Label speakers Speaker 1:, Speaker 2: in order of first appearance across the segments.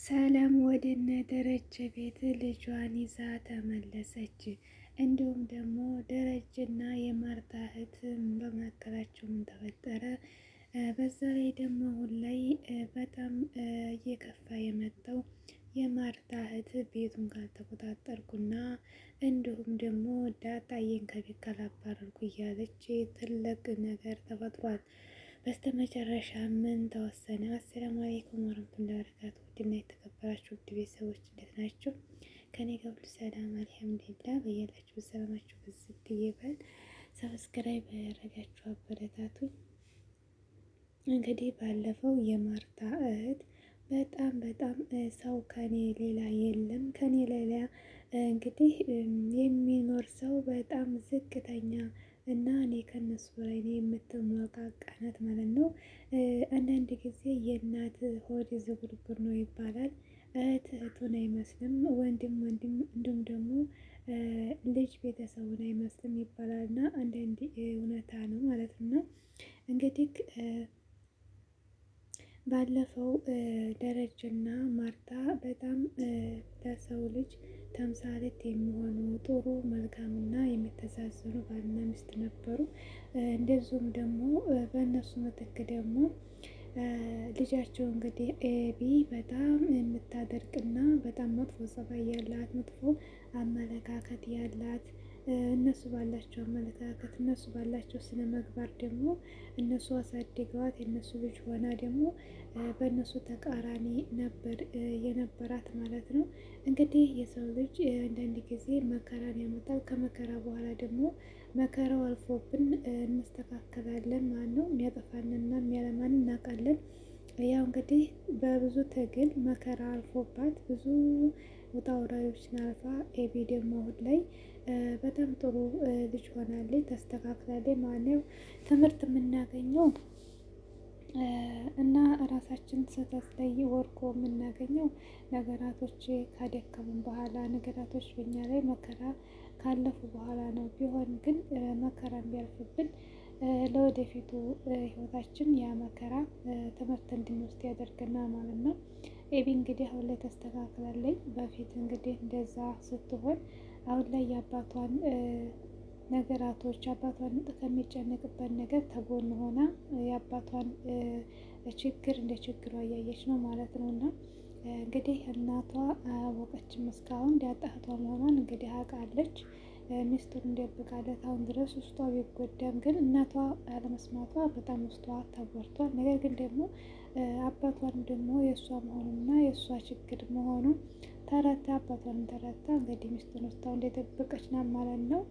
Speaker 1: ሰላም ወደነ ደረጀ ቤት ልጇን ይዛ ተመለሰች። እንዲሁም ደግሞ ደረጀና የማርታ እህት በመካከላቸው ምን ተፈጠረ? በዛ ላይ ደግሞ አሁን ላይ በጣም እየከፋ የመጣው የማርታ እህት ቤቱን ካልተቆጣጠርኩና እንዲሁም ደግሞ ዳጣዬን ከቤት ካላባረርኩ እያለች ትልቅ ነገር ተፈጥሯል። በስተመጨረሻ ምን ተወሰነ? አሰላሙ አለይኩም ወረህመቱላሂ ወበረካቱህ። ውድና የተከበራችሁ ውድ ቤተሰቦች እንዴት ናቸው? ከኔ ጋር ሁሉ ሰላም አልሐምዱሊላህ። በያላችሁ ሰላማችሁ ብዝት ይበል። ሰብስክራይብ ያደረጋችሁ አበረታቱኝ። እንግዲህ ባለፈው የማርታ እህት በጣም ሰው ከኔ ሌላ የለም ከኔ ሌላ እንግዲህ የሚኖር ሰው በጣም ዝቅተኛ እና እኔ ከነሱ በላይ ነው የምትሞቃቃናት ማለት ነው። አንዳንድ ጊዜ የእናት ሆድ ዝጉርጉር ነው ይባላል። እህት እህቱን አይመስልም፣ ወንድም እንዲሁም ደግሞ ልጅ ቤተሰቡን አይመስልም ይባላል እና አንዳንድ እውነታ ነው ማለት ነው። እንግዲህ ባለፈው ደረጀና ማርታ በጣም ለሰው ልጅ ተምሳሌት የሚሆኑ ጥሩ መልካምና የሚተዛዘኑ ባልና ሚስት ነበሩ። እንደዚሁም ደግሞ በእነሱ ምትክ ደግሞ ልጃቸው እንግዲህ ኤቢ በጣም የምታደርቅና በጣም መጥፎ ጸባይ ያላት መጥፎ አመለካከት ያላት እነሱ ባላቸው አመለካከት እነሱ ባላቸው ስነ ምግባር ደግሞ እነሱ አሳድገዋት የእነሱ ልጅ ሆና ደግሞ በእነሱ ተቃራኒ ነበር የነበራት ማለት ነው። እንግዲህ የሰው ልጅ አንዳንድ ጊዜ መከራን ያመጣል። ከመከራ በኋላ ደግሞ መከራው አልፎብን እንስተካከላለን ማለት ነው። የሚያጠፋንና የሚያለማን እናውቃለን። ያው እንግዲህ በብዙ ትግል መከራ አልፎባት ብዙ ውጣ ውረዶችን አልፋ ኤቢ ደግሞ አሁን ላይ በጣም ጥሩ ልጅ ሆናለች፣ ተስተካክላለች ማለት ነው። ትምህርት የምናገኘው እና ራሳችን ስህተት ላይ ወርቆ የምናገኘው ነገራቶች ካደከሙን በኋላ ነገራቶች በኛ ላይ መከራ ካለፉ በኋላ ነው። ቢሆን ግን መከራ ቢያልፍብን ለወደፊቱ ህይወታችን ያ መከራ ትምህርት እንድንወስድ ያደርገናል ማለት ነው። ኤቢ እንግዲህ አሁን ላይ ተስተካክላለች። በፊት እንግዲህ እንደዛ ስትሆን አሁን ላይ የአባቷን ነገራቶች አባቷን ከሚጨነቅበት ነገር ተጎን ሆና የአባቷን ችግር እንደ ችግሯ እያየች ነው ማለት ነው። እና እንግዲህ እናቷ አያወቀችም እስካሁን ዳጣ መሆኗን እንግዲህ አውቃለች። ሚስጥሩን ደብቃለት አሁን ድረስ ውስጧ ቢጎዳም ግን እናቷ አለመስማቷ በጣም ውስጧ ተጎድቷል። ነገር ግን ደግሞ አባቷን ደግሞ የእሷ መሆኑና የእሷ ችግር መሆኑ ተረታ። አባቷን ተረታ። እንግዲህ ሚስቱን ውስጧ እንደደበቀች ናት ማለት ነው።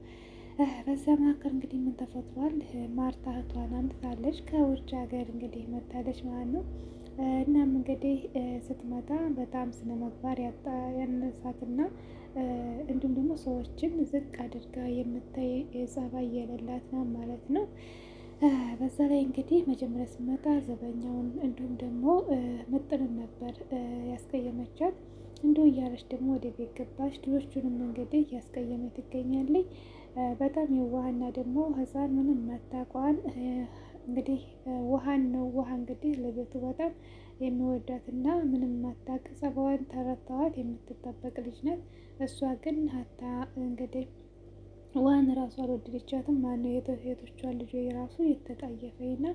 Speaker 1: በዛ መካከል እንግዲህ ምን ተፈጥሯል? ማርታ እህቷን አምጥታለች ከውጭ ሀገር እንግዲህ መታለች ማለት ነው። እናም እንግዲህ ስትመጣ በጣም ስነ ምግባር ያነሳትና እንዲሁም ደግሞ ሰዎችን ዝቅ አድርጋ የምታይ ጸባይ የሌላት ነው ማለት ነው። በዛ ላይ እንግዲህ መጀመሪያ ስትመጣ ዘበኛውን እንዲሁም ደግሞ ምጥንን ነበር ያስቀየመቻት። እንዲሁ እያለች ደግሞ ወደ ቤት ገባች። ልጆቹንም እንግዲህ ያስቀየመች ትገኛለች። በጣም የዋህና ደግሞ ህፃን ምንም መታቋን እንግዲህ ውሃን ነው። ውሃ እንግዲህ ለቤቱ በጣም የሚወዳትና ምንም ማታቅ ጸባዋን ተረታዋት የምትጠበቅ ልጅ ናት። እሷ ግን ሀታ እንግዲህ ውሃን ራሱ አልወደደቻትም። ማነው የቶቿን ልጆ የራሱ የተጣየፈና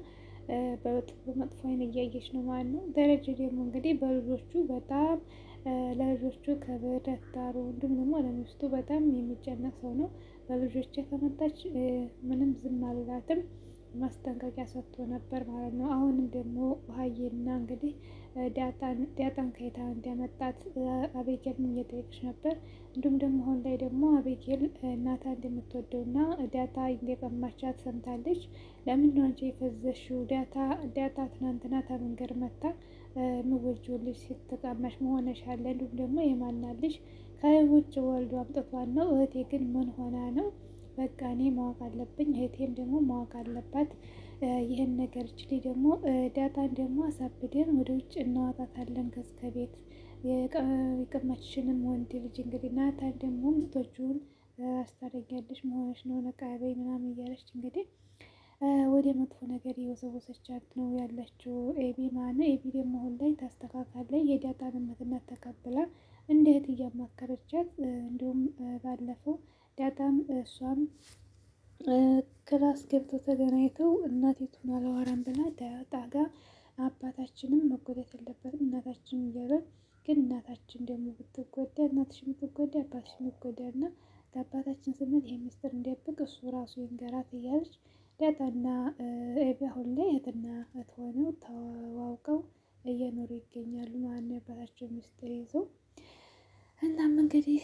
Speaker 1: በመጥፎ አይን እያየች ነው ማለት ነው። ደረጀ ደግሞ እንግዲህ በልጆቹ በጣም ለልጆቹ ከበደታሩ እንዲሁም ደግሞ ለሚስቱ በጣም የሚጨነቅ ሰው ነው። በልጆቼ ከመጣች ምንም ዝም አልላትም ማስጠንቀቂያ ሰጥቶ ነበር ማለት ነው። አሁንም ደግሞ ውሀዬና እንግዲህ ዳጣን ከየት እንዲያመጣት አቤጌልን እየጠየቀች ነበር። እንዲሁም ደግሞ አሁን ላይ ደግሞ አቤጌል እናታ እንደምትወደውና ዳጣ እንደቀማቻት ሰምታለች። ለምን ነው አንቺ የፈዘሽው? ዳጣ ትናንትና ተመንገድ መታ ምወጂው ልጅ ስትቀማሽ መሆነሻል። እንዲሁም ደግሞ የማናልሽ ከውጭ ወልዶ አምጥቷን ነው። እህቴ ግን ምን ሆና ነው? በቃ እኔ ማወቅ አለብኝ፣ እህቴም ደግሞ ማወቅ አለባት። ይህን ነገር ችሊ ደግሞ ዳጣን ደግሞ አሳብደን ወደ ውጭ እናዋጣታለን ከስከ ቤት የቀማችሽንም ወንድ ልጅ እንግዲህ ናታን ደግሞ ምቶቹን አስታረጊያለሽ መሆንሽ ነው ነቃበይ ምናምን እያለች እንግዲህ ወደ መጥፎ ነገር እየወሰወሰቻት ነው ያለችው ኤቢ ማለት ነው። ኤቢ ደግሞ አሁን ላይ ታስተካካለች። የዳጣን እምነትነት ተቀብላ እንደ እህት እያማከረቻት እንዲሁም ባለፈው ዳጣም እሷም ክላስ ገብተው ተገናኝተው እናቲቱን አላወራም ብላ ዳጣ ጋር አባታችንም መጎዳት የለበትም እናታችን እያለን ግን እናታችን ደግሞ ብትጎዳ እናትሽ የምትጎዳ አባትሽ የምትጎዳ እና ለአባታችን ስንል ይህ ሚስጥር እንዲያብቅ እሱ ራሱ ይንገራት እያለች ዳጣና ኤቢ አሁን ላይ እህትና እህት ሆነው ተዋውቀው እየኖሩ ይገኛሉ ማለት ነው። የአባታቸው ሚስጥር ይዘው እናም እንግዲህ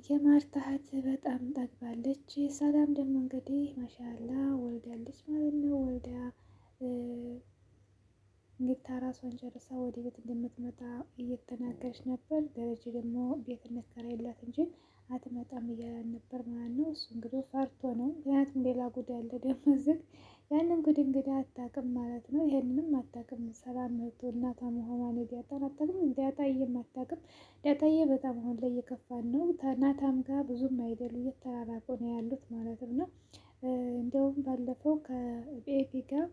Speaker 1: የማርታ እህት በጣም ጠግባለች። ሰላም ደግሞ እንግዲህ ማሻላ ወልዳለች ማለት ነው። ወልዳ እንግዲህ ራሷን ጨርሳ ወደ ቤት እንደምትመጣ እየተናገረች ነበር። ደረጀ ደግሞ ቤት እንከራይላት እንጂ አትመጣም እያለን ነበር ማለት ነው። እሱ እንግዲህ ፈርቶ ነው። ምክንያቱም ሌላ ጉድ አለ ደግሞ ዝግ ያንን ጉድ እንግዲህ አታውቅም ማለት ነው። ይሄንንም አታውቅም። ሰላም እህቱ እናቷ መሆኗን ዳጣን አታውቅም። ዳጣዬም አታውቅም። ዳጣዬ በጣም አሁን ላይ እየከፋን ነው። ናታም ጋር ብዙም አይደሉ እየተራራቁ ነው ያሉት ማለት ነው። እንደውም ባለፈው ከኤቢ ጋር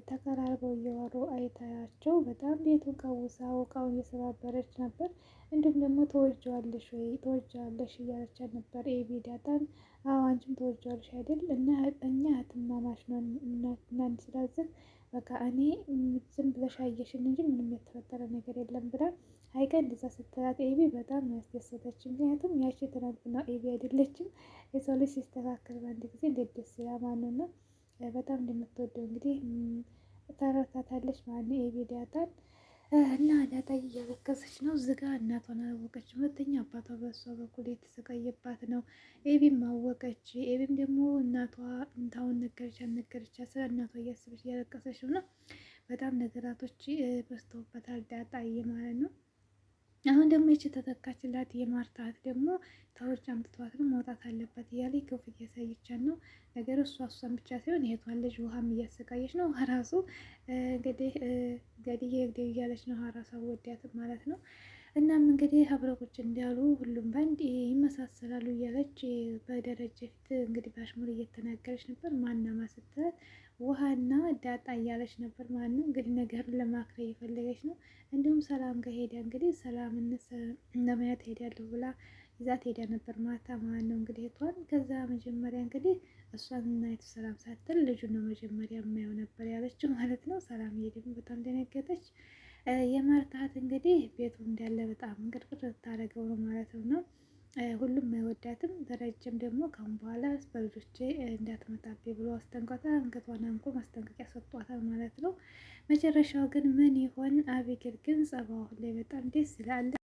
Speaker 1: ተቀራርበው እያወሩ አይታያቸው በጣም ቤቱን ቀውሳ እቃውን እየሰባበረች ነበር። እንዲሁም ደግሞ ተወጂዋለሽ ወይ ተወጂዋለሽ እያለቻት ነበር ኤቢ ዳጣን። አዎ አንቺም ተወጂዋለሽ አይደል እና እኛ እህትማማች ነን እና ስለዚህ በቃ እኔ ዝም ብለሽ አየሽን እንጂ ምንም የተፈጠረ ነገር የለም ብላ ሀይቀ እንደዛ ስትላት ኤቢ በጣም ነው ያስደሰተች። ምክንያቱም ያቺ ትናንትና ኤቢ አይደለችም። የሰው ልጅ ሲስተካከል በአንድ ጊዜ እንዴት ደስ ይላል ማለት ነው። በጣም እንደምትወደው እንግዲህ ተረድታታለች ማለት ነው ኤቢ ዳጣን። እና ዳጣዬ እያለቀሰች ነው ዝጋ እናቷን አላወቀች። ሁለተኛ አባቷ በእሷ በኩል የተሰቃየባት ነው። ኤቢም አወቀች። ኤቢም ደግሞ እናቷ እንታውን ነገረቻት ስለ እናቷ እያሰበች እያለቀሰች ነው። በጣም ነገራቶች በዝተውበታል ዳጣዬ ማለት ነው። አሁን ደግሞ ይቺ ተተካችላት የማርታ እህት ደግሞ ተውርጭ አምጥቷት ነው መውጣት አለበት እያለ ክፉ እያሳየቻት ነው። ነገር እሷን ብቻ ሳይሆን የቷን ልጅ ውሃም እያሰቃየች ነው። ራሱ እንግዲህ ገድዬ እያለች ነው ራሷ ወዲያትም ማለት ነው። እናም እንግዲህ አብረው ቁጭ እንዳሉ ሁሉም በአንድ ይመሳሰላሉ እያለች በደረጀ ፊት እንግዲህ በአሽሙር እየተናገረች ነበር። ማናማ ስትላት ውሃና ዳጣ እያለች ነበር ማለት ነው። እንግዲህ ነገሩን ለማክረር እየፈለገች ነው። እንዲሁም ሰላም ጋር ሄዳ እንግዲህ ሰላምነት ለማየት ሄዳለሁ ብላ ይዛት ሄዳ ነበር ማታ ማለት ነው። እንግዲህ እቷን ከዛ መጀመሪያ እንግዲህ እሷን እናይቱ ሰላም ሳትል ልጁን ነው መጀመሪያ የማየው ነበር ያለችው ማለት ነው። ሰላም ደግሞ በጣም ደነገጠች። የማርታ እህት እንግዲህ ቤቱ እንዳለ በጣም እንቅርቅር ታደርገው ነው ማለት ነው። ሁሉም አይወዳትም። ደረጀም ደግሞ ካሁን በኋላ በልጆቼ እንዳትመጣብኝ ብሎ አስጠንቋታል። አንገቷን አንቆ ማስጠንቀቂያ ሰጧታል ማለት ነው። መጨረሻው ግን ምን ይሆን? አቤጌል ግን ጸባዋ ላይ በጣም ደስ ይላል።